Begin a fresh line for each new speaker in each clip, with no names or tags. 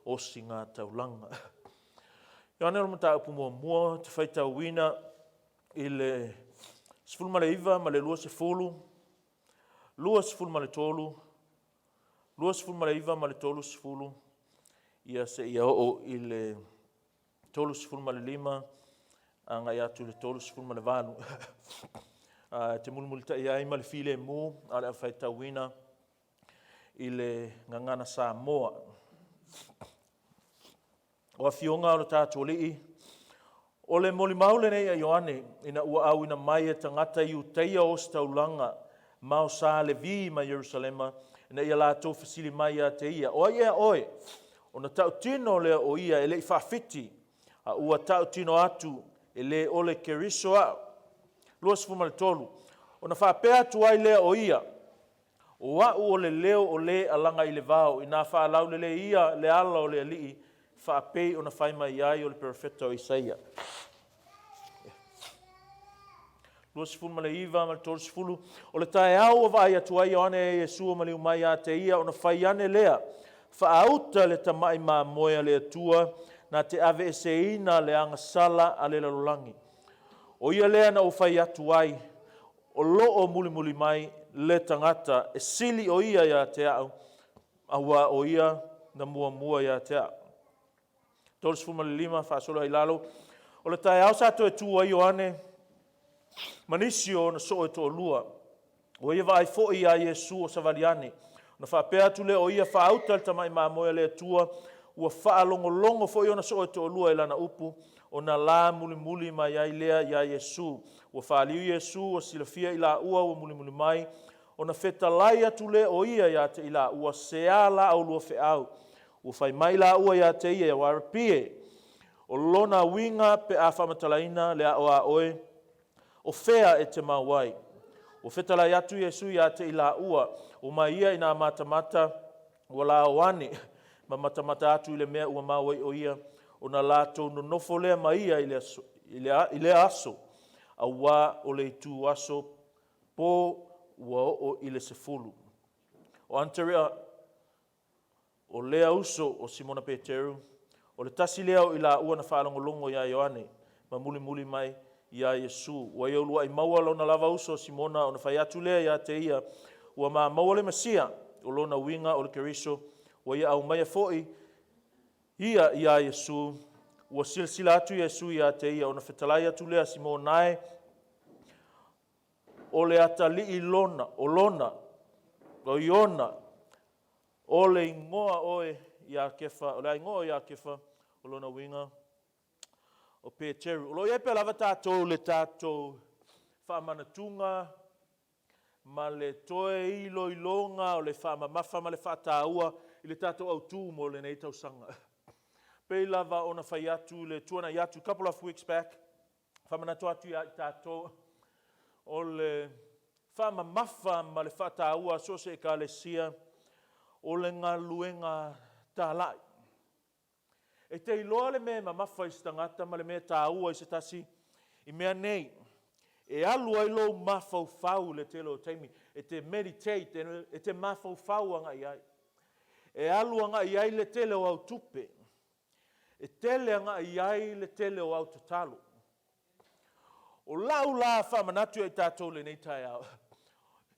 o singa taulanga. Ioane o mata upu mua te whai Talai'ina i le sifulu ma le iwa ma le lua sifulu, lua sifulu ma le tolu, lua sifulu ma le iwa ma le tolu sifulu, ia se ia o i le tolu sifulu ma le lima, anga ia tu le tolu sifulu ma le valu. Te mulumuli ta iai ma le file mu, ale a whai Talai'ina i le ngangana Samoa. O a fionga o le tātou lii, o le moli maule nei a Ioane, ina ua au ina mai e tangata i uteia o staulanga, mao sa le vi ma Jerusalema, ina ia lātou fasili mai a te ia. O ia oe, o na tau tino lea o ia, e le i whawhiti, a ua tau tino atu, e le o le Keriso a, lua sifuma le tolu, o na whapea tuai lea o ia, o wau o le leo o le alanga i le vau, ina whaalau le ia, le ala o le alii, whaapei o na whaima iai o le perfecta o Isaia. Lua sifulu ma le iwa, ma le tolu sifulu, o le tae au o vai atuai Ioane e Yesua ma le umai a te ia, o na whaiane lea, whaauta le tamai ma moea le atua, na te ave eseina le angasala a le lalulangi. O ia lea na o whai atuai, o loo muli muli mai le tangata, e sili o ia ia te au, awa o ia na mua mua ia te au. Tolu sifulu ma le lima, whaasolo ai lalo. O le tae au sato e tua Ioane, manisio na so e to lua. O ia vai fo ia Yesu o savaliane. Na whapea tu le o ia whaauta le tamai mamoe le tua, ua whaalongo longo fo ia na so e to lua i lana upu, o na la muli muli mai ai lea ia Yesu. Ua whaaliu Yesu o silafia i la ua ua muli muli mai, o na whetalai atu le o ia te i la ua sea la au lua wheau. Ua whai mai la ua ia te ia warapie. O lona winga pe a whamatalaina le a oa oe, o whea e te mawai. O whetalai atu Yesu ia te i la ua, o mai ia i nā matamata, ua la oane, ma matamata atu i le mea ua mawai o ia, o na lātou no nofo lea mai ia i le aso, a wā o le tu aso, po ua o i le sefulu. O antaria, o lea uso o Simona Peteru, o le tasi lea o i la ua na whaalongolongo ia Ioane, ma muli muli mai ia Yesu. Ua iau lua i maua lona lava uso o Simona, o na whai atu lea ia te ia, ua maa maua le masia, o lona winga o le Keriso, ua ia au mai foi, ia Yesu, ua silsila atu Yesu ia te ia, o na whetalai atu lea Simonae, o le atali lona, o Iona, o le ingoa oe ia kefa, o le ingoa ia kefa, o lona winga, o Peteru. O lo ia pe lava tātou le tātou whaamanatunga, ma le toe ilo ilonga, o le whaamamafa, ma le whaataua, i le tātou au tū mo le nei tausanga. Pei lava ona whai atu le tuana i atu, couple of weeks back, whamanatu atu i tātou, o le whaamamafa, ma le whaataua, so se e ka le sia, o le ngā luenga tālai. E te iloa le mea mamafa i stangata, ma le mea tāua i se tasi, i mea nei, e alua i lo mafaufau le te lo teimi, e te meditate, e te mafaufau anga i ai. E alua anga i ai le tele o au tupe, e tele anga i ai le tele o au tatalo. O lau la whamanatu e tātou le nei tai au.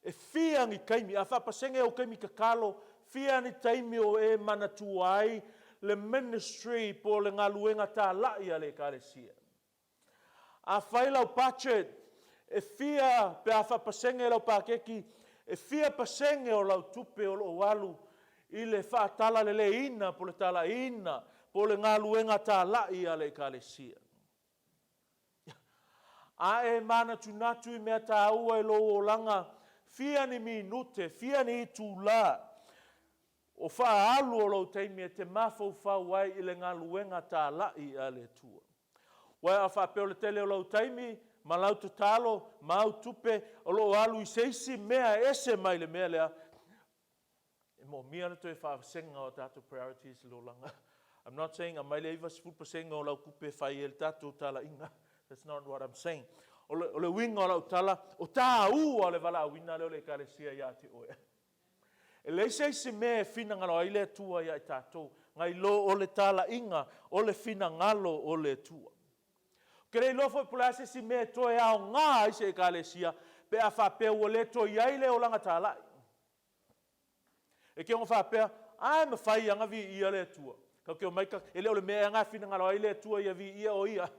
E whiangi kaimi, a whapasenge o kaimi kakalo, whiangi taimi o e manatu ai, le ministry po le ngaluenga tā lai a le Kerisia. A whailau pachet, e whia pe a whapasenge lau pākeki, e whia pasenge o lau tupe o walu, i le whaatala le leina po le Talai'ina, po le ngaluenga tā lai a le Kerisia. A e mana tunatu i mea tā ua i lo o langa, whia ni minute, whia ni itu la, o whaalu o lau teimi e te mafaufau ai i le ngaluenga tā lai a le tua. Wai a whapeo le tele o lau teimi, ma lau tatalo, ma au tupe, o lo alu i seisi mea ese mai le mea lea. E mo mia le toi whaasenga o tātou priorities lo langa. I'm not saying a mai le iwa 10% o lau kupe whai e le tātou Talai'ina. That's not what I'm saying. O le winga o lau tala, o tā ua le wala wina leo le Kerisia ia te oe. E le se me fina ngalo ai le tua ia i tātou. Ngai lo o le Talai'ina o le fina ngalo o le tua. Kere lo foi pula se me toe ao ngā i se ekalesia pe a whapea o le to iai le o langa tālai. E ke onga whapea, ai ma whai anga vi ia le tua. Kau ke o maika, ele o le mea ngā fina ngalo ai le tua ia vi ia o ia.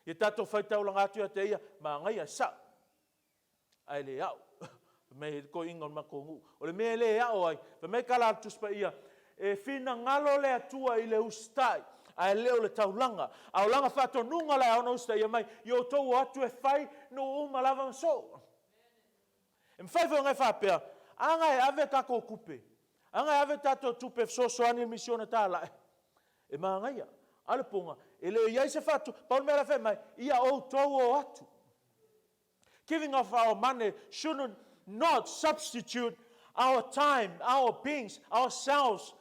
Ia tātou whai tau langa atu ia te ia, ma ngai a sa. Ai le au. Me ko ingon makongu. O le me le au ai, me kala tuspa ia. E fina ngalo le atua i le ustai. Ai leo le taulanga. Au langa whato nunga le au ustai ia mai. Yo tau atu e whai no uma lava so. E mwhai ngai whapea. Anga e ave kako kupe. Anga e ave tato tupe so ani misiona tālai. E maa ngaia. Ale ponga. E leo iai se whatu. Paul mera whai mai. Ia o tau o atu. Giving of our money shouldn't not substitute our time, our beings, ourselves.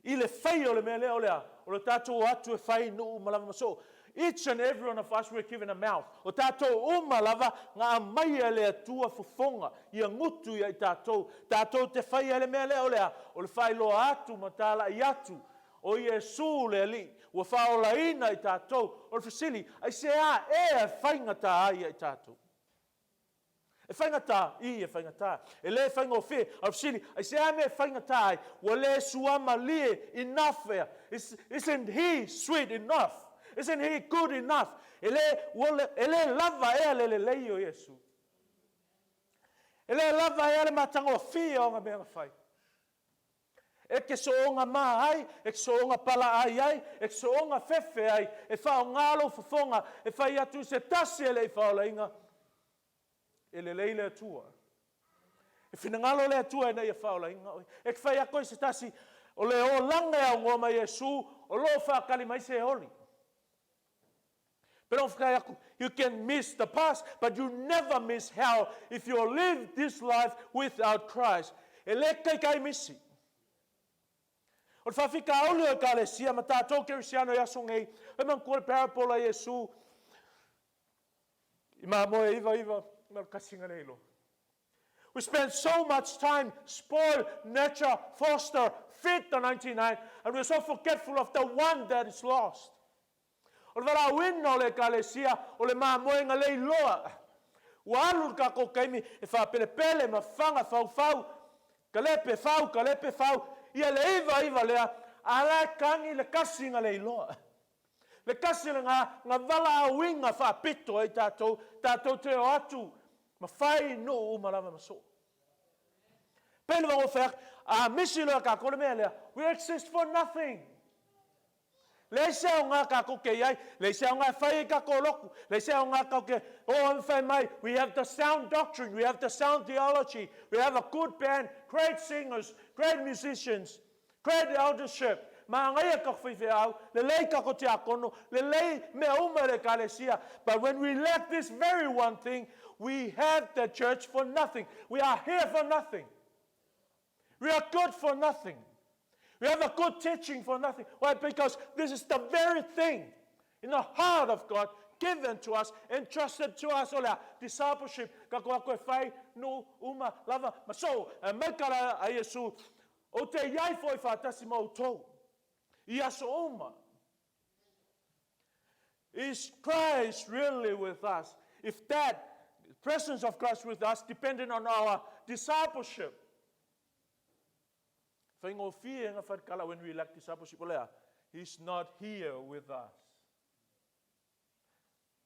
I le whai o le mea lea o lea. O le tātou atu e whai no umalava maso. Each and every one of us were given a mouth. O tātou umalava ngā mai e lea tua fufonga. Ia ngutu ia i tātou. Tātou te whai e le mea lea o lea. O le whai loa atu ma tāla i atu. O Iesu le li. Ua Talai'ina i tātou. O le fasili. Ai se a e whaingata ai i tātou. E whaingata, e whaingata. E le whaingo whi, au sili, ai se ame whaingata ai, wa le suama lie enough ea. Isn't he sweet enough? Isn't he good enough? E le lava ea le leio Iesu. E le lava ea le matango whi o ngā mea whai. E ke so o ngā maa ai, e ke so o ngā pala ai ai, e ke so o ngā whewhe ai, e whao ngālo whafonga, e whai atu se tasi e le i Talai'ina. E le leile atua. E whinangalo le atua e nei e Talai'ina. E ke whai ako i se tasi, o le o lange au ngoma Iesu, o lo whakali mai se holi. But you can miss the past, but you never miss hell if you live this life without Christ. E le kai misi. O le whawhika auli o Ekalesia, ma tātou Kerisiano i asongei, e man kua parapola Iesu, i maa moe iwa, we spend so much time spoil, nurture, foster, feed the 99, and we're so forgetful of the one that is lost. O le wala wina o le Ekalesia, o le maa moenga lei loa. Ua alur ka ko kaimi e whapelepele ma whanga fau, kalepe fau, ia le iwa lea, ala kangi le kasinga lei loa. Le kasinga ngā wala a winga whapito e tātou te o atu, ma whai no o malama maso. Pele wango whak, a misi loa ka kore mea lea, we exist for nothing. Le se o ngā ka koke iai, le se o ngā whai ka koloku, le se o ngā koke, o whai mai, we have the sound doctrine, we have the sound theology, we have a good band, great singers, great musicians, great eldership. Ma ngai ka whaiwhi au, le lei ka ko te akono, le lei mea uma le Ekalesia. But when we lack this very one thing, we have the church for nothing. We are here for nothing. We are good for nothing. We have a good teaching for nothing. Why? Because this is the very thing in the heart of God given to us, entrusted to us. Ola, discipleship, ka koa koe whai, no, uma, lava, maso, maikara a Iesu, o te iai foi whātasi mautou. Iasoma. Is Christ really with us? If that presence of Christ with us depending on our discipleship. When we lack discipleship, He's not here with us.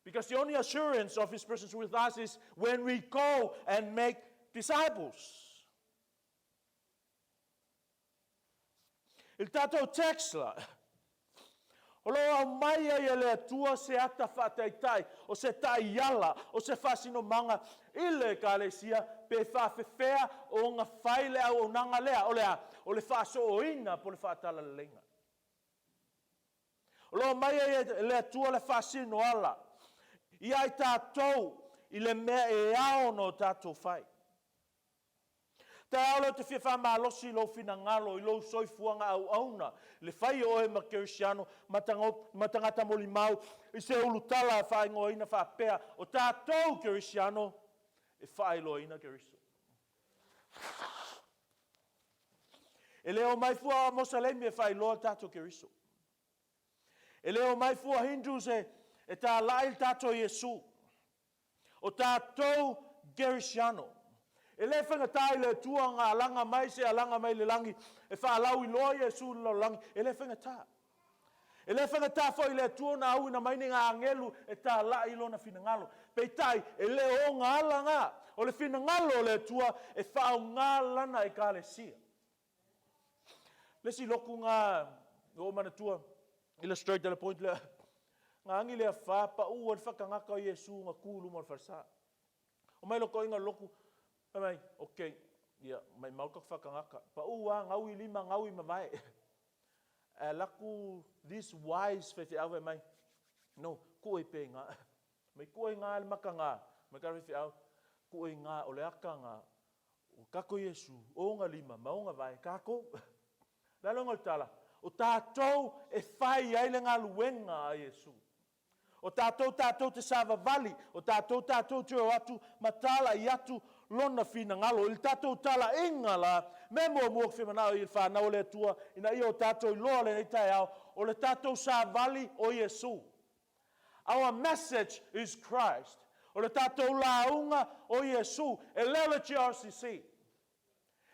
Because the only assurance of His presence with us is when we go and make disciples. Il tātou text la. O loa mai ai le tua se ata whataitai, o se tai yala, o se whasino manga, ile Ekalesia, pe whawhewhea o ngā whaile au o nanga lea, o le whaso o ina po le whaatala lenga. O loa mai ai le tua le whasino ala, i ai tātou, i le mea e ao no tātou whai. Te aolo te whia whamalosi lo whina ngalo i lo soifuanga au auna. Le whai oe ma Kerisiano, matangata moli mau, i se ulutala whai ngoina whapea, o tātou Kerisiano, e whai loina Keriso. E leo mai fua Mosalemi e fai loa tatou Keriso. E leo mai fua Hindus e Talai'ina tatou Yesu. O tatou Kerisiano. E le whangatai le tua ngā alanga mai se alanga mai le langi. E whaalau I loa Yesu lo langi. E le whangatai. E le whangatai fo I le tua na au ina maini ngā angelu e Talai'ina lo na finangalo. Peitai e le o ngā alanga. O le finangalo le tua e whao ngā lana e Kerisia. Lesi loku ngā o mana tua illustrate le point le. Ngā angi le wha pa ua le whakangaka o Yesu ngā kūlu mo le wharsa. O mai loko inga loku. Mai, okay, mai mauka whakangaka. Pa ua ngaui lima ngaui mawai. Laku this wise whewhi awe mai. No, kua I pe ngā. Mai kua I ngā le maka ngā. Mai kara whewhi awe. Kua I ngā o le aka ngā. O kako Yesu, o ngā lima, maunga vai, kako. Lalo ngā tala. O tātou e whai ai le ngā luenga a Yesu. O tātou te sava vali. O tātou te o atu matala I atu lona fina ngalo. Il tātou tala inga la. Me mua whimanao I whanau le tua. Ina I o tātou I loa le nei tai au. O le tātou sa vali o Yesu. Our message is Christ. O le tātou launga o Yesu. E leo le GRCC.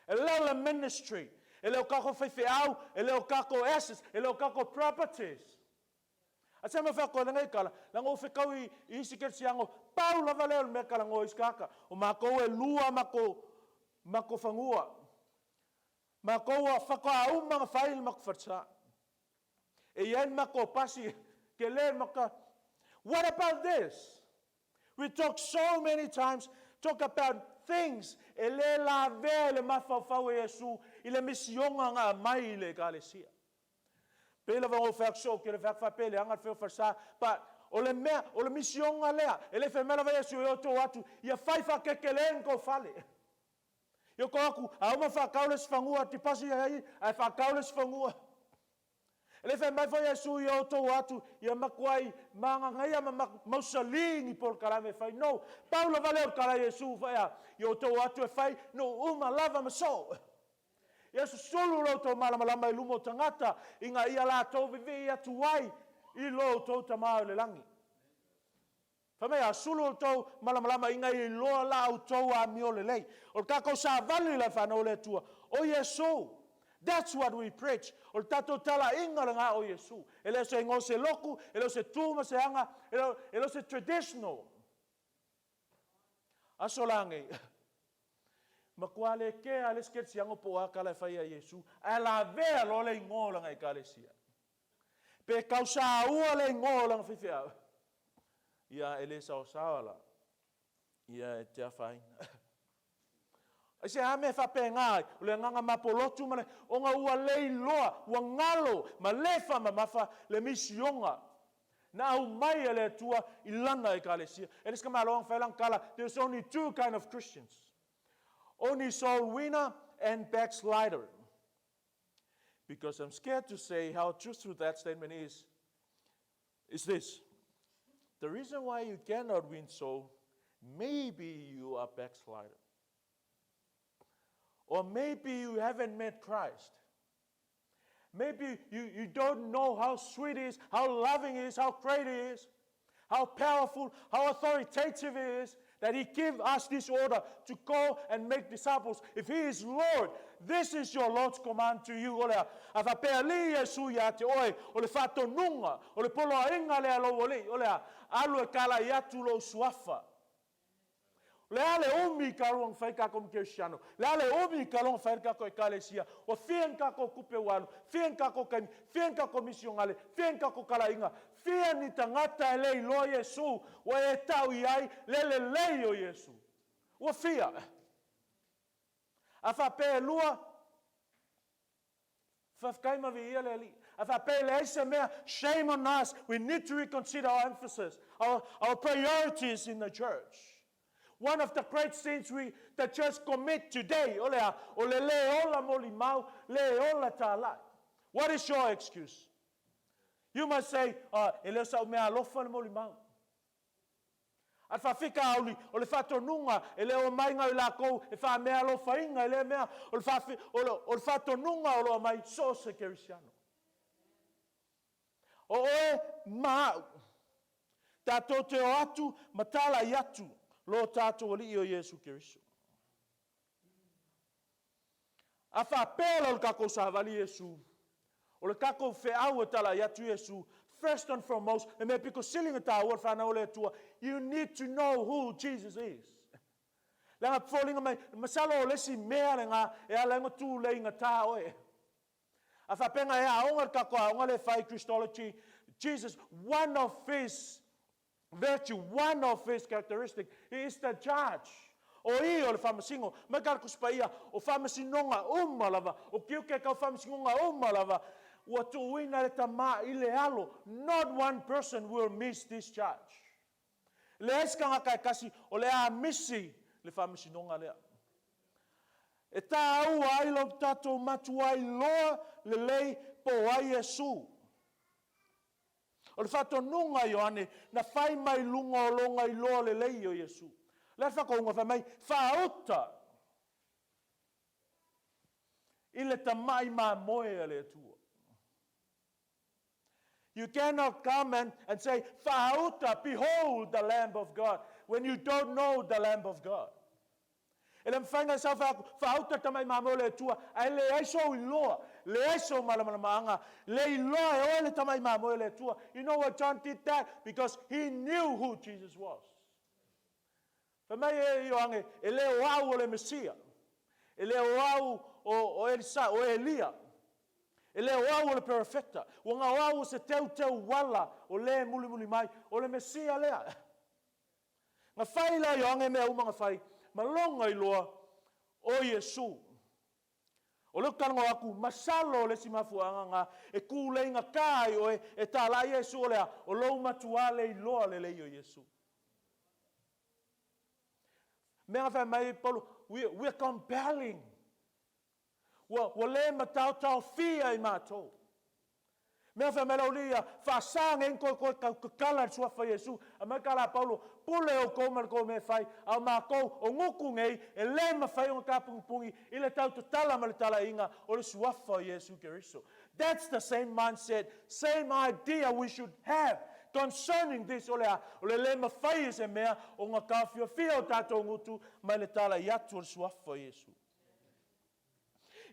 E leo le ministry. E leo kako whewhiau. E leo kako assets. E leo kako properties. A se me whako na ngai kala, la ngō whekau I isi Kerisiano, pau lava leo me kala ngō iskaka, o mākou e lua mako whangua. Mākou a whako a umanga whaile mako whartsa. E ien mako pasi, ke le maka, what about this? We talk so many times, talk about things, e le la vea le mawhawhau e Yesu, I le misionga ngā mai le Kerisia. Pela vang o so ke le fa pele anga fe fa but o le misionga lea ele fe mela va Yesu yo to atu ia fai fa ke kelen ko fale yo ko aku a uma fa kaules fangua ti pasi ai a fa kaules fangua ele fe mai fa Yesu yo to atu ia makwai manga ngai ma mausalingi por kalame fai no Paulo vale o kala Yesu fa yo to atu e fai no uma lava maso Yesu solo lo to malama I lumo tangata inga ia la to vivi atu wai I lo to tamau le langi. Famea solo to malama inga I lo la au to a mio le lei. O kako sa vali la fa no le tua. O Yesu. That's what we preach. O tato tala inga nga o Yesu. Ele se ngo se loku, ele se tuma se anga, ele se traditional. Asolangi. Makuale ke ales Kerisiano po akala fai a Yesu. Ala vea lo le ngola ngai Kerisia. Pe kausa ua le ngola ngfifia. Ia ele sa sala. Ia te afai. Ase ame fa pe ngai, le nganga mapolotu male, o nga ua le loa, ua ngalo, ma lefa ma mafa le misionga. Na au mai le tua ilanga e Kerisia. Eles kama long failang kala, there's only two kind of Christians. Only soul winner and backslider. Because I'm scared to say how true that statement is this. The reason why you cannot win soul, maybe you are backslider. Or maybe you haven't met Christ. Maybe you don't know how sweet it is, how loving it is, how great it is, how powerful, how authoritative it is, that He gave us this order to go and make disciples. If He is Lord, this is your Lord's command to you. Olea, afa pea li Yesu ya te oe, ole fato nunga, ole polo inga le alo ole, olea, alu e kala yatu lo suafa. Le ale umi kalong fai kako Kerisiano. Le ale umi kalong fai kako Kerisia. O fien kako kupe walu, fien kako kaimi, fien kako misiongale, fien kako kalainga. Fien ni tangata ele lo Yesu. O e tau iai le o Yesu. O fia. Afa pe lua. Fafkaima vi ia le li. Afa pe le ese mea, shame on us. We need to reconsider our emphasis, our priorities in the church. One of the great sins the church commit today, olea, ole le ola molimau, le ola talai. What is your excuse? You must say, ele sa mea lofa molimau. At whawhika auli, o le whatonunga, e leo mai ngau la kou, e wha mea lo whainga, e le mea, o le whatonunga o loa mai, so se Kerisiano. O oe mau, tātou te o atu, matala i atu, lo tātou ali o Yesu Keriso. A whapela o le kako sa havali Yesu, o le kako wheau e tala i atu Yesu, first and foremost, e mea piko silinga tā ua whanau le atua, you need to know who Jesus is. Langa pwholinga mai, masalo o lesi mea le ngā, e a lenga tū le inga tā oe. A whapenga e a onga kako a onga le whai Christology, Jesus, one of his virtue, one of his characteristics, he is the judge. O i o le whamasingo, mai kara kuspaia, o whamasinonga umalava, o kiuke kau whamasinonga umalava, ua tuuina le tama i le alo, not one person will miss this charge. Le eskanga kai kasi, o le a misi, le whamasinonga lea. E tā au ai lo tatou matuai loa le lei po ai Yesu. O le whatonunga Ioane, na whai mai lunga o longa I loa le lei o Yesu. Le whakaunga whai mai, whaauta. I le tamai mā moe le atua. You cannot come and say, whaauta, behold the Lamb of God, when you don't know the Lamb of God. E le mwhainga sa whaauta tamai mā moe le atua, ai le aiso I loa, le aiso malamanga, le I loa e oe le tamai mā moe le atua. You know what John did that? Because he knew who Jesus was. Whamai e ioange, e leo au o le Mesia, e leo au o Elisa, o Elia, e leo au o le Perfecta, o ngā au o se teu wala o le muli mai, o le Mesia lea. Ngā whai la ioange mea umanga whai, malonga I loa o Yesu. O leo kanonga aku, masalo le si mafuanga ngā, e kūlei ngā kai o e tālai Yesu o lea, o lou matuale I loa le lei o Yesu. Mea whai mai Paulo, we're compelling. Wa le matau fia I mātou. Mea whai mai laulia, whasang en koe kakala sua whai Yesu. A mai kala Paulo, pule o kōmar ko me whai, au mā kou o nguku ngei, e le ma whai o kāpungi, I le tau tala ma le Talai'ina, o le suafa o Yesu Keriso. That's the same mindset, same idea we should have. Concerning this, o le ma whai se mea, o ngā kāwhia whia o tātou ngutu, mai le tala I atu o le suafa o Yesu.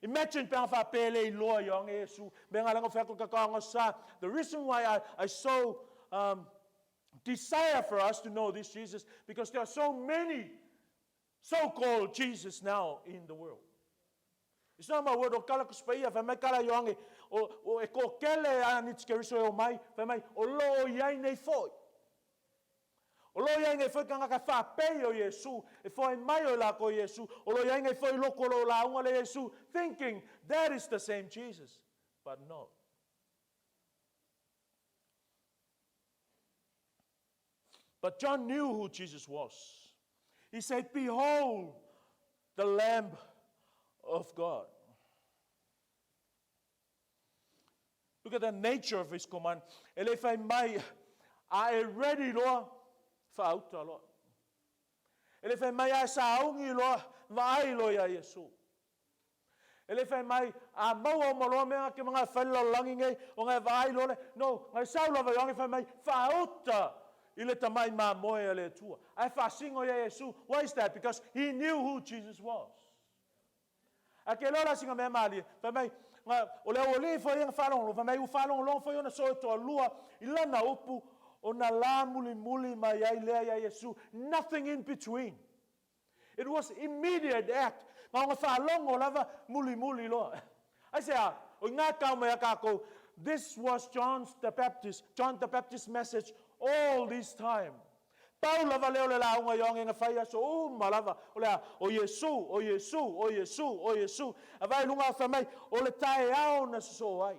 Imagine pēng whapele I loa I o Yesu, me ngā langa whako kakaonga sa. The reason why I so desire for us to know this Jesus, because there are so many so-called Jesus now in the world. It's not my word o kala kuspaia, whamai kala ioange, o e ko kele anits Keriso e o mai, whamai o lo iai nei foi. O lo iai nei foi kanga ka whapei o Yesu, e foi mai o la ko Yesu, o lo iai nei foi loko lo la unga le Yesu, thinking that is the same Jesus, but no. But John knew who Jesus was. He said, behold the Lamb of God. Look at the nature of his command. Ele fai mai a ready loa whauta loa. Ele fai mai a saungi loa vai loa ia Yesu. Ele fai mai a maua maloa mea ke mga whaila langi ngai o ngai vai loa. No, ngai saula vai ongi fai mai whauta I le tamai mā moe le tua. Ai whasingo ia Yesu. Why is that? Because he knew who Jesus was. A ke lola singa mea maali, whamai, o leo o le whai inga whalongo, whamai u whalongo long whai ona soe toa lua, I lana upu, o na la muli mai ai lea ia Yesu, nothing in between. It was immediate act. Ngā ngā whalongo lava muli loa. I say, o ngā kau mea kako, this was John the Baptist's message all this time. Paula va leo le la unga yong nga fai so malava o Yesu avai lunga fa mai o le tai au na so ai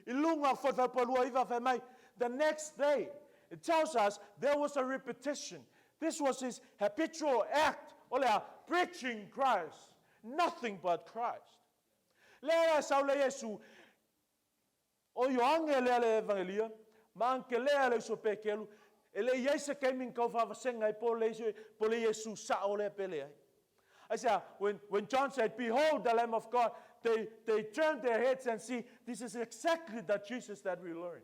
I lunga fa palua iva fa mai the next day it tells us there was a repetition. This was his habitual act preaching Christ, nothing but Christ. Le sa le Yesu o yong le evangelia ma anche le so pekelu E le iai se kaiming kau whaawasenga I po le Yesu sa o le pele ai. I said, when John said, behold the Lamb of God, they turned their heads and see, this is exactly the Jesus that we learned.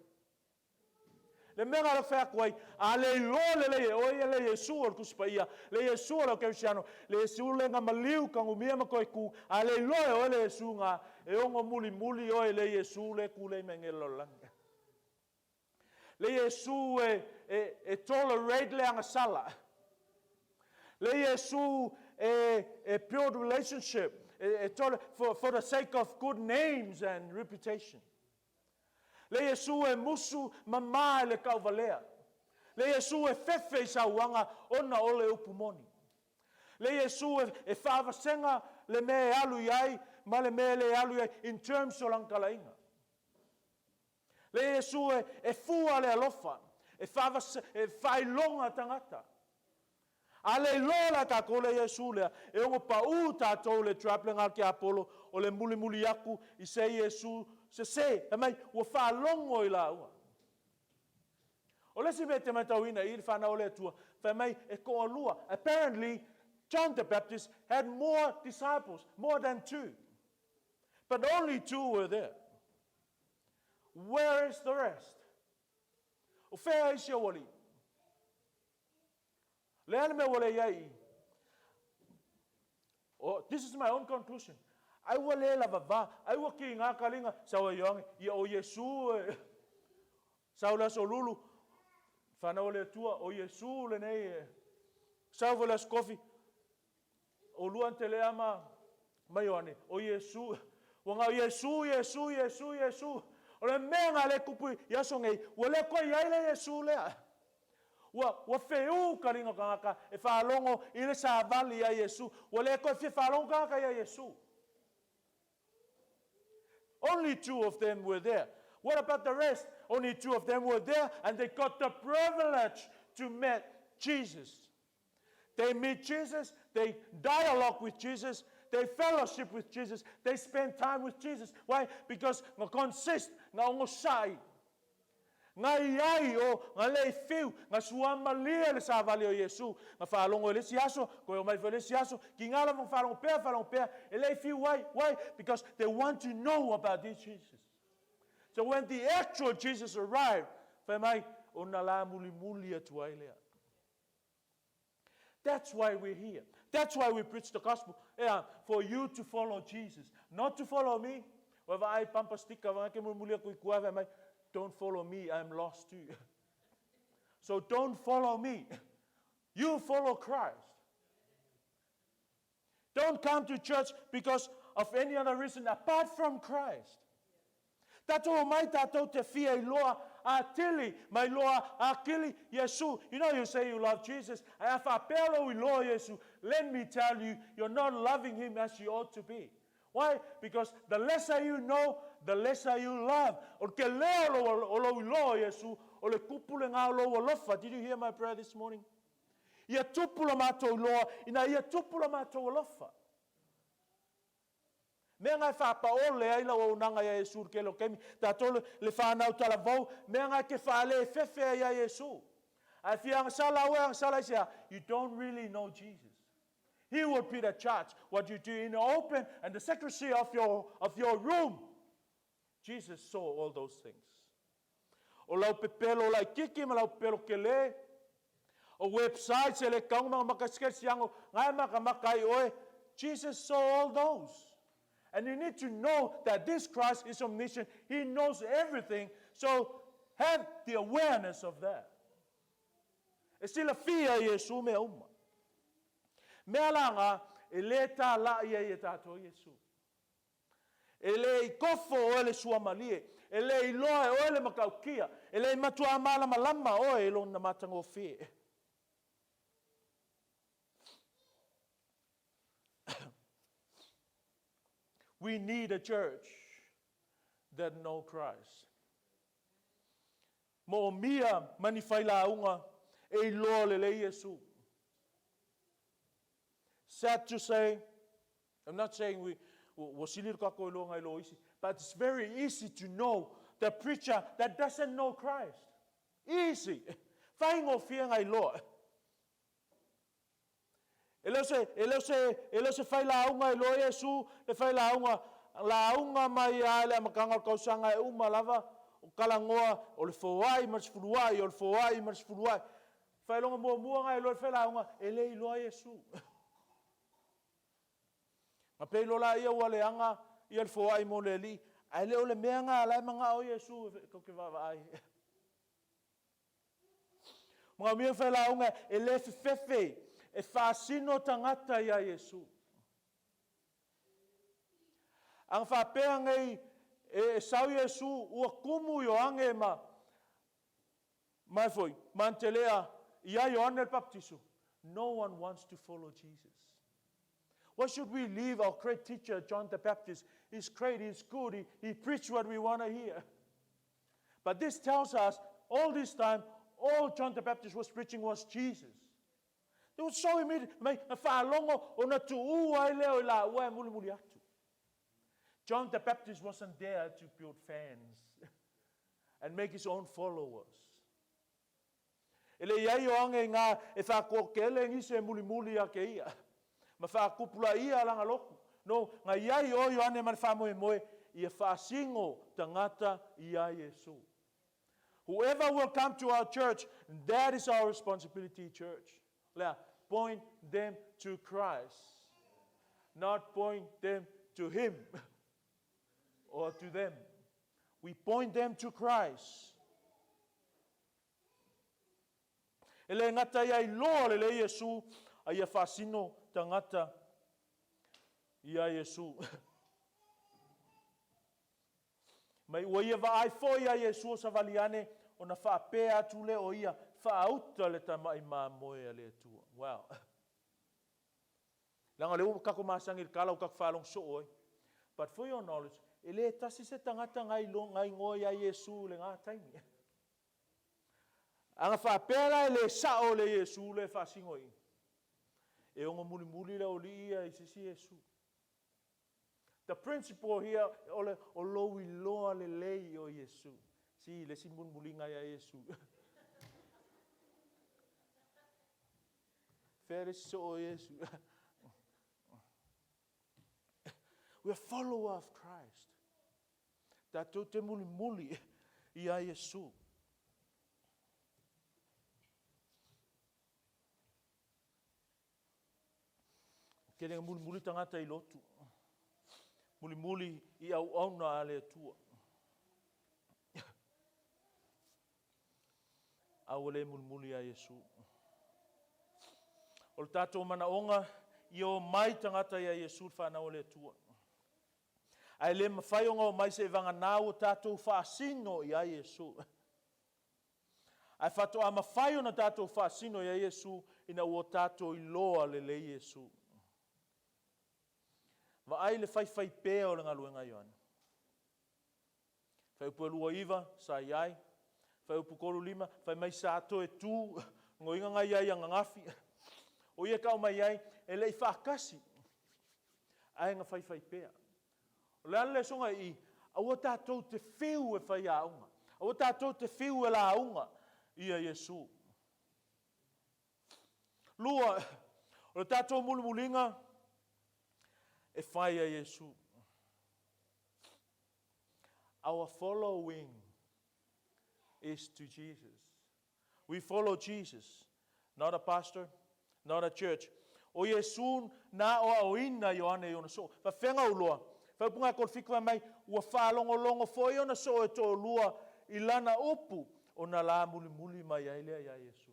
Le mega la fa kwai a le lo le o le Yesu o kuspaia le Yesu o Kerisiano le Yesu le nga maliu ka ngumia ma koi ku a le lo o le Yesu nga e ongo muli o le Yesu le ku le mengelo langa le Yesu e tolerate le anga sala le Yesu build relationship for the sake of good names and reputation. Le Yesu e musu mama le kauvalea. Le Yesu e fefe sa wanga ona ole upumoni. Le Yesu e whaavasenga le me alu iai, ma le me le alu iai in terms o lang Talai'ina. Le Yesu e fua le alofa, e whailonga tangata. A le lola ka ko le Yesu lea, e ongo pa u tātou le traplenga ki Apollo, o le muli aku, I se Yesu, se, mai, ua whaalongo I la ua. O le si me te matauina, I whana o le tua, mai, e ko alua. Apparently, John the Baptist had more disciples, more than 2. But only 2 were there. Where is the rest? O whea isi o wali. Oh, this is my own conclusion. I will lava I will king akalinga sawa yong ya o Yesu saula solulu fana ole tua o Yesu le nei sawa las coffee o luan teleama maione o Yesu wanga Yesu o le menga le kupu yasongai wala ko yaile Yesu le wa feu kalinga kanga e whaalongo I le sa vali a Yesu. Wa le koe whi whaalongo kanga a Yesu. Only 2 of them were there. What about the rest? Only 2 of them were there and they got the privilege to meet Jesus. They meet Jesus, they dialogue with Jesus, they fellowship with Jesus, they spend time with Jesus. Why? Because nga consist, nga ngosai. Nga iai o nga le fiu nga suama lia le savali o Yesu nga whaalongo le siaso ko o mai le siaso ki ngala mo whaalongo pea e le fiu why because they want to know about this Jesus. So when the actual Jesus arrived mai o na la muli atu ai lea. That's why we're here. That's why we preach the gospel. Yeah, for you to follow Jesus, not to follow me. Wa ai pampastika wa ke mulia ku kuave mai. Don't follow me, I'm lost too. So don't follow me. You follow Christ. Don't come to church because of any other reason apart from Christ. Tatou mai tatou te fia I loa a tili, mai loa a kili Yesu. You know you say you love Jesus. I apelo I loa Yesu. Let me tell you, you're not loving him as you ought to be. Why? Because the lesser you know, the lesser you love. Did you hear my prayer this morning? Ia tupula matou loa, ina ia tupula matou alofa. Mea ngai whapaole ai lau unanga ia Yesu ke lo kemi, tātou le whanau talavau, mea ngai ke whaale whewhea ia Yesu. Ai whianga sala ue, ang sala isia, you don't really know Jesus. He will be the judge. What you do in the open and the secrecy of your room. Jesus saw all those things. O lau pepelo lai kiki ma lau pelo kele. O website se le kaung mga makaskersiango ngai makamakai oe. Jesus saw all those. And you need to know that this Christ is omniscient. He knows everything. So have the awareness of that. E sila fia Yesu me uma. Mea langa, e le tā la ia I tātou Yesu. E le I kofo o le suamalie, e le I loa o le makaukia, e le I matua malama o e lo na matango fie. We need a church that know Christ. Mo mia manifaila unga, e loa le Yesu. Sad to say, I'm not saying but it's very easy to know the preacher that doesn't know Christ. Easy. Whaingo fia ngai loa. Ele se whai launga e loa Iesu, le whai launga mai a le amakanga kausanga e uma lava, o kalangoa, o le fōai marsifuluai, o le fōai marsifuluai. Whai longa mua ngai loa le whai launga, ele i loa Iesu. Ma pei lola ia ua le anga, ia le fōai mo le li, ai leo le mea ngā lai manga o Iesu, ko ke wawa ai. Mga mia whai launga, ele fefe, e whaasino tangata ia Iesu. Ang whapea ngai e sau Iesu ua kumu i o ange mai foi, mantelea ia Ioane el Baptiso. No one wants to follow Jesus. Why should we leave our great teacher, John the Baptist? He's great, he's good, he preached what we want to hear. But this tells us, all this time, all John the Baptist was preaching was Jesus. They would show him it, John the Baptist wasn't there to build fans and make his own followers. Ele iai o ange ngā e whakokele ngise muli a ke ia. Ma whakupula ia langa loku. No, ngā iai o Ioane man whamoe moe, ia whaasingo tangata ia Iesu. Whoever will come to our church, that is our responsibility, church. Point them to Christ, not point them to Him or to them. We point them to Christ. Ele ngata ia I loa le Iesu, a ia whaasino tangata ia Iesu. Mai ua ia vaai fo ia Iesu sa valiane, o na whaapea atu le o ia, whaauta le tamai mā moe le atua. Wow. Langa leo kako masangi kala o kako whalong so oi. But for your knowledge, ele tasi se tangata ngai ngoi ia Iesu le ngā taimi. Anga whaapea ele sao le Iesu le whasingoi. E onga muli le o li ia I sisi Iesu. The principle here, o lowi loa le lei o Iesu. Si, le simbun mulinga ia Iesu. Fere so o Iesu. We are follower of Christ. Tatou te muli ia Iesu. Kere muli tangata I lotu. Muli I au na ale tua. Au le muli a Iesu. O le tātou manaonga I o mai tangata ia Iesu whanau le tua. Ai le mawhaionga o mai se vanga nāu o tātou whaasino ia Iesu. Ai whatoa mawhaio na tātou whaasino ia Iesu ina o tātou I loa le Iesu. Ma ai le whai pēa o le ngaluenga Ioane. Whai upu lua iwa, sa iai. Whai upu kolu lima, whai mai sa ato e tū, ngoinga ngai iai anga ngafi. O ia kau mai iai, e lei whakasi. Ai nga whai pēa. O le ale songa I, aua tātou te whiu e whai aunga. Aua tātou te whiu e la aunga ia Iesu. Lua, o le tātou mulinga, e whai a Iesu. Our following is to Jesus. We follow Jesus, not a pastor, not a church. O Iesu na o auina Ioane I ona so. Fa whenga uloa. Fa punga kol fikwa mai ua whalongo fo I ona so e tō lua I lana upu o na la muli mai ailea ia Iesu.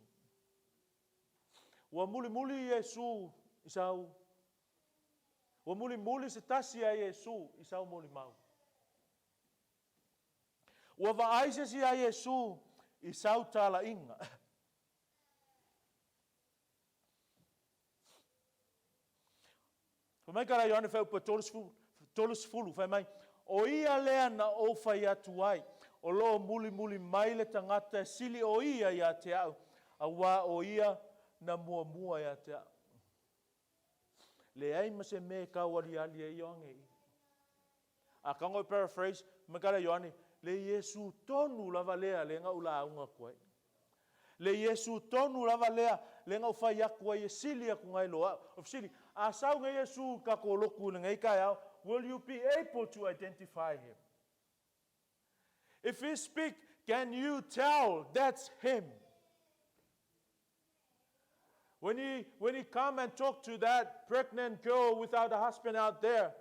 Ua muli Iesu I sau. Ua muli se tasi a Iesu I sau moli mau. Ua vaaise si a Iesu I sau Talai'ina. Fa mai kara Ioane whai upa tolus fulu. Whai mai, o ia lea na o whai atu ai. O lo muli mai le tangata sili o ia ia te au. A wā o ia na mua ia te au. Le ai ma se me ka wali ali e Ioane I. A kango paraphrase, me kara Ioane, le Iesu tonu lava lea le nga ula aunga koe. Le Yesu tonu lava lea, le ngau whai aku ai e sili aku ngai loa. Of sili, a sau ngai Yesu ka koloku le ngai kai au, will you be able to identify him? If he speak, can you tell that's him? When he come and talk to that pregnant girl without a husband out there,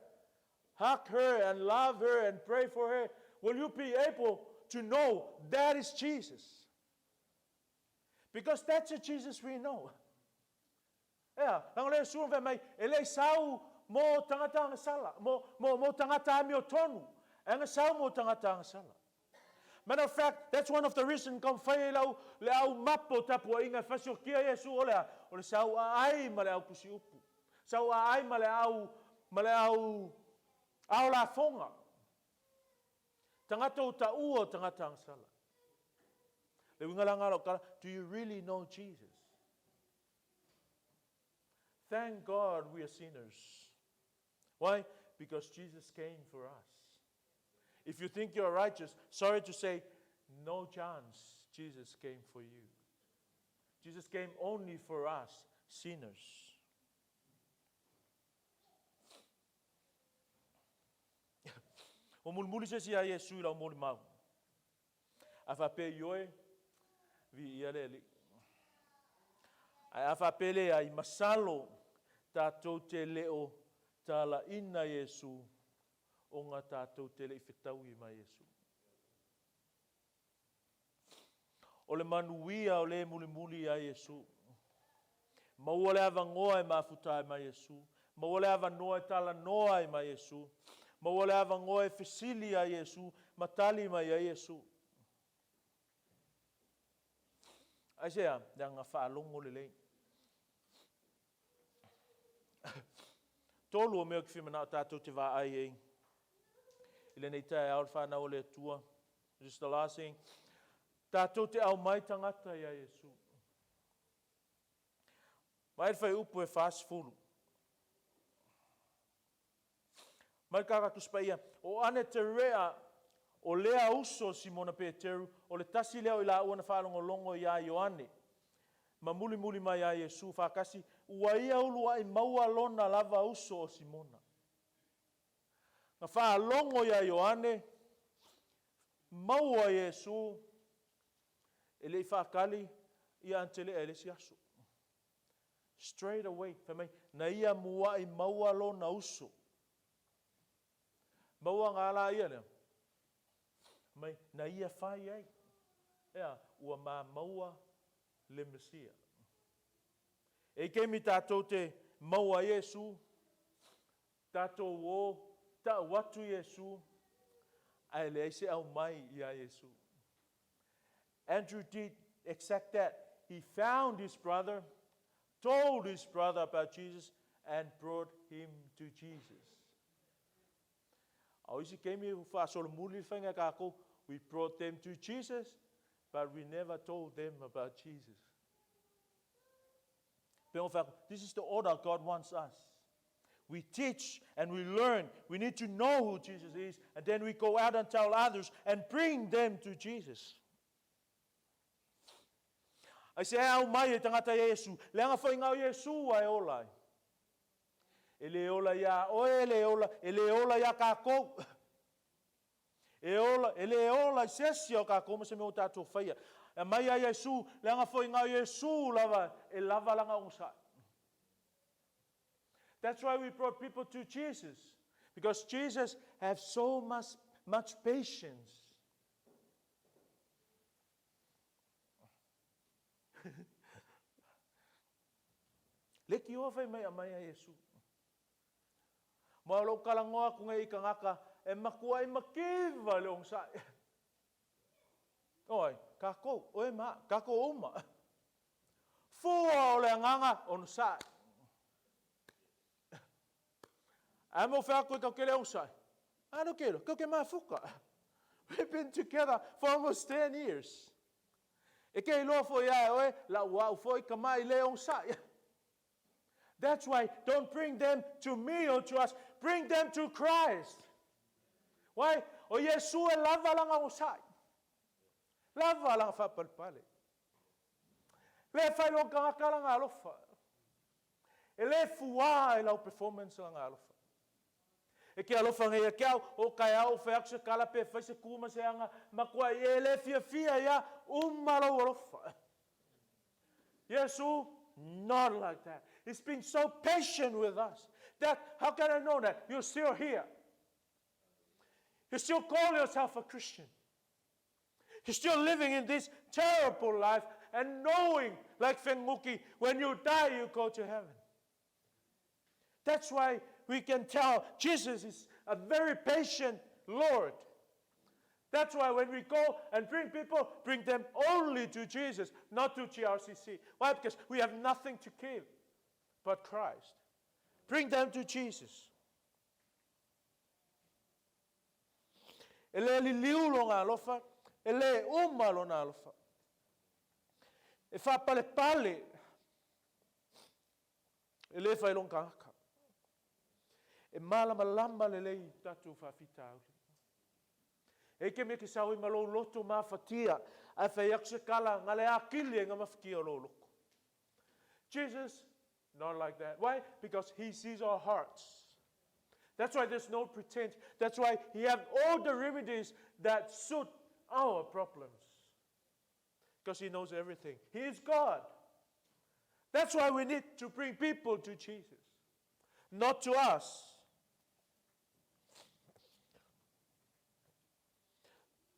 hug her and love her and pray for her, will you be able to know that is Jesus? Because that's the Jesus we know. Yeah, ang le suon ve mai ele sau mo tangata ang sala, mo tangata mi tonu, ang sau mo tangata ang sala. Matter of fact, that's one of the reasons kung whai lau mapo tapu inga Efeso kia Yesu ole sau ai ma le au kusi upu. Sau ai ma le au la fonga. Tangata o ta ua tangata ang sala. Le winga langa lo kala, do you really know Jesus? Thank God we are sinners. Why? Because Jesus came for us. If you think you're righteous, sorry to say, no chance. Jesus came for you. Jesus came only for us, sinners. O mulmuli se si a Yesu la muli mau. Afa pe yoe vi ialeli. Ai afa pele ai masalo tatou te leo Talai'ina Yesu o ngā tatou te le whetau I ma Yesu. O le manuia o le muli a Yesu. Maua le avangoa e mafuta e ma Yesu. Maua le avanoa e tala noa e ma Yesu. Maua le avangoa e fesili a Yesu. Matali mai a Yesu. Aisea, nga whaalongo le lei. Tolu o mea ki whimana o tātou te wā ai ei. Ile nei tae au whanau le tua. Just the last thing. Tātou te au mai tangata ia Yesu. Mai whai upu e fast fulu. Mai kakatus pa ia. O ane te rea o lea uso Simona Peteru. O le tasi leo I la ua na whalongo longo ia Ioane. Ma muli mai a Yesu whakasi. Ua ia ulua I maua lona lava uso o Simona. Nga whalongo ia Ioane. Maua Yesu. Ele I whakali ia antele ele si aso. Straight away. Whamai, na ia mua I maua lona uso. Maua ngala ia lea. Mai, na ia whai ai. Ea, ua ma maua le Mesia. E kemi tātou te maua Yesu, tātou o, ta watu Yesu, ai le se au mai ia Yesu. Andrew did exact that. He found his brother, told his brother about Jesus, and brought him to Jesus. Au isi kemi whaasolo muli whainga kako, we brought them to Jesus, but we never told them about Jesus. This is the order God wants us. We teach and we learn. We need to know who Jesus is, and then we go out and tell others and bring them to Jesus. I say, au mai e tangata Yesu. Leanga whaingau Yesu ai olai. Ele ola ia, ele ola ia kākou. Ele ola sesi o kākou, ma se me o tātou whaia. E mai a Yesu, leanga whaingau Yesu lava, e lava langa onsai. That's why we brought people to Jesus. Because Jesus has so much patience. Leki o whai mai a mai a Yesu. Ma lo kalangoa ku ngai kangaka e makua I makiva le onsai. Oi, kako, oi ma, kako uma. Fua o le nganga onsai. Amo whea koe kau kele onsai. Ano kelo, kau ke maa fuka. We've been together for almost 10 years. E kei loa fo ia oe, la wau fo I kamai le onsai. That's why don't bring them to me or to us. Bring them to Christ. Why? O Yesu e lava langa onsai. Lava langa whapalpale. Le fai lo kangakala ngā alofa. E le fuā e lau performance la ngā alofa. E ke alofa ngai a kiau, o kai au whai aksa kala pe whai se kuma se anga, makua e le fia ia, umaro alofa. Yesu, not like that. He's been so patient with us. That, how can I know that? You're still here. You still call yourself a Christian. You're still living in this terrible life and knowing, like Fenguki, when you die, you go to heaven. That's why we can tell Jesus is a very patient Lord. That's why when we go and bring people, bring them only to Jesus, not to GRCC. Why? Because we have nothing to give but Christ. Bring them to Jesus. Ele liu lo ngā lofa, ele uma lo ngā lofa. E whapale pale, ele whai long kāka. E malama lamba le lei tatu whawhita au. E ke me ke sau I malo loto ma whatia, a whai akse kala ngale a kili ngā mawhikia lo loko. Jesus, not like that. Why? Because He sees our hearts. That's why there's no pretense. That's why He has all the remedies that suit our problems. Because He knows everything. He is God. That's why we need to bring people to Jesus, not to us.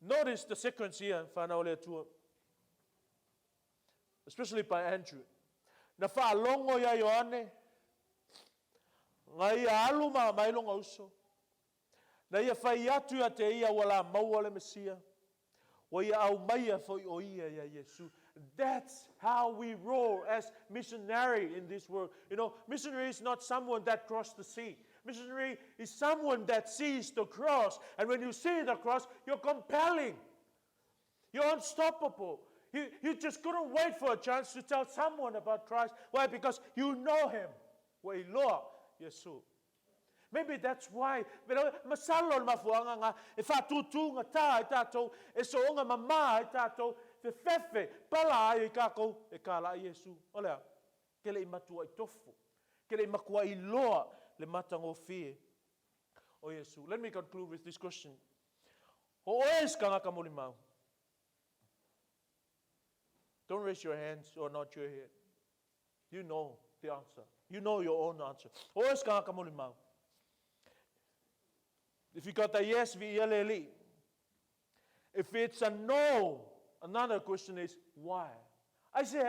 Notice the sequence here, especially by Andrew. Na whaalongo ia Ioane, ngai alu ma mailonga uso. Na ia whai atu a te ia wala maua le Mesia. Wa ia au maia foi o ia ia Yesu. That's how we roll as missionary in this world. You know, missionary is not someone that crossed the sea. Missionary is someone that sees the cross. And when you see the cross, you're compelling. You're unstoppable. You just couldn't wait for a chance to tell someone about Christ. Why? Because you know Him. Wailoa Yesu. Maybe that's why. Pero masalon mafuanga nga e fatutu nga ta e tatou e soonga mama e tatou fe fefe pala ai kako e kala Yesu. Olea kele matua I tofu. Kele makua I loa le matango fie o Yesu. Let me conclude with this question. O es kanga kamulimau. Don't raise your hands or nod your head. You know the answer. You know your own answer. O es kanga kamulimau. If you got a yes, vi. If it's a no, another question is why? I say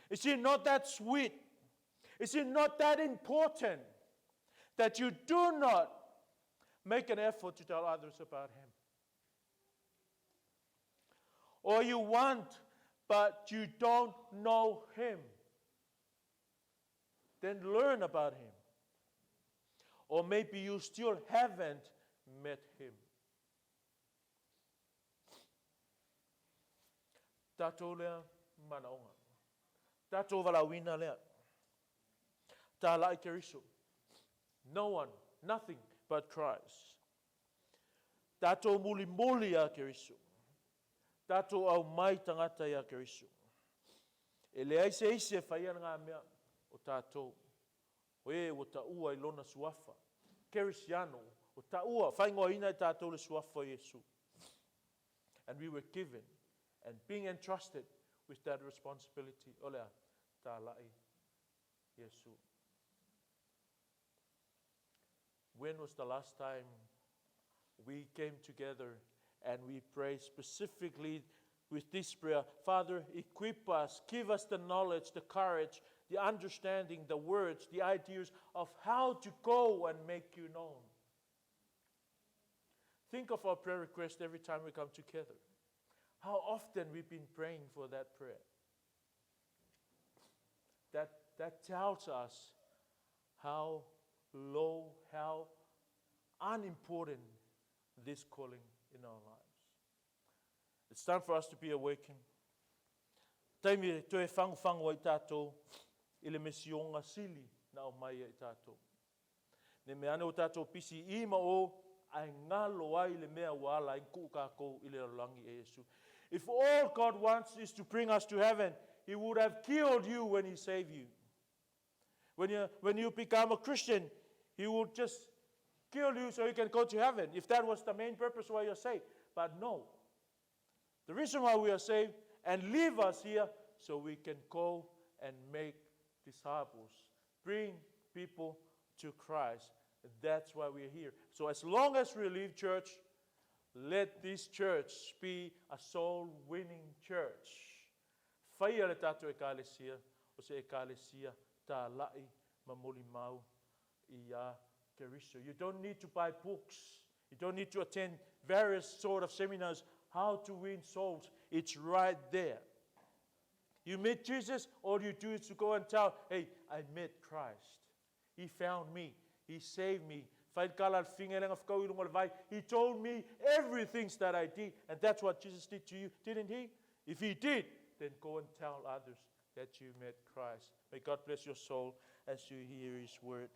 Is it not that sweet? Is it not that important that you do not make an effort to tell others about Him? Or you want, but you don't know Him? Then learn about Him. Or maybe you still haven't met Him. Tatou lea manaonga. Tatou valawina lea. Talai'ina Keriso. No one, nothing but Christ. Tatou muli a Keriso. Tatou au mai tangata ia Keriso. E le aise whaia ngā mea o tatou. Oe o taua I lona suafa. Kerisiano. O taua whaingoa ina I tatou le suafa Yesu. And we were given and being entrusted with that responsibility. Olea, Talai'ina Yesu. When was the last time we came together and we prayed specifically with this prayer? Father, equip us, give us the knowledge, the courage, the understanding, the words, the ideas of how to go and make you known. Think of our prayer request every time we come together. How often we've been praying for that prayer. That tells us how low, how unimportant this calling in our lives. It's time for us to be awakened. Taimi toe whangu I tātou I le mesionga sili na o mai I tātou. Ne me ane o tātou pisi ima o ai ngalo ai le mea wala I ku kākou I le rangi e Yesu. If all God wants is to bring us to heaven, He would have killed you when He saved you. When you become a Christian, He would just kill you so you can go to heaven, if that was the main purpose why you're saved. But no. The reason why we are saved and leave us here so we can go and make disciples. Bring people to Christ. That's why we're here. So as long as we leave church, let this church be a soul-winning church. Whaia le tātou ekalesia, o se ekalesia Talai'ina mamulimau ia Keriso. You don't need to buy books. You don't need to attend various sort of seminars, how to win souls. It's right there. You meet Jesus, all you do is to go and tell, hey, I met Christ. He found me. He saved me. He told me everything that I did. And that's what Jesus did to you, didn't He? If He did, then go and tell others that you met Christ. May God bless your soul as you hear His word.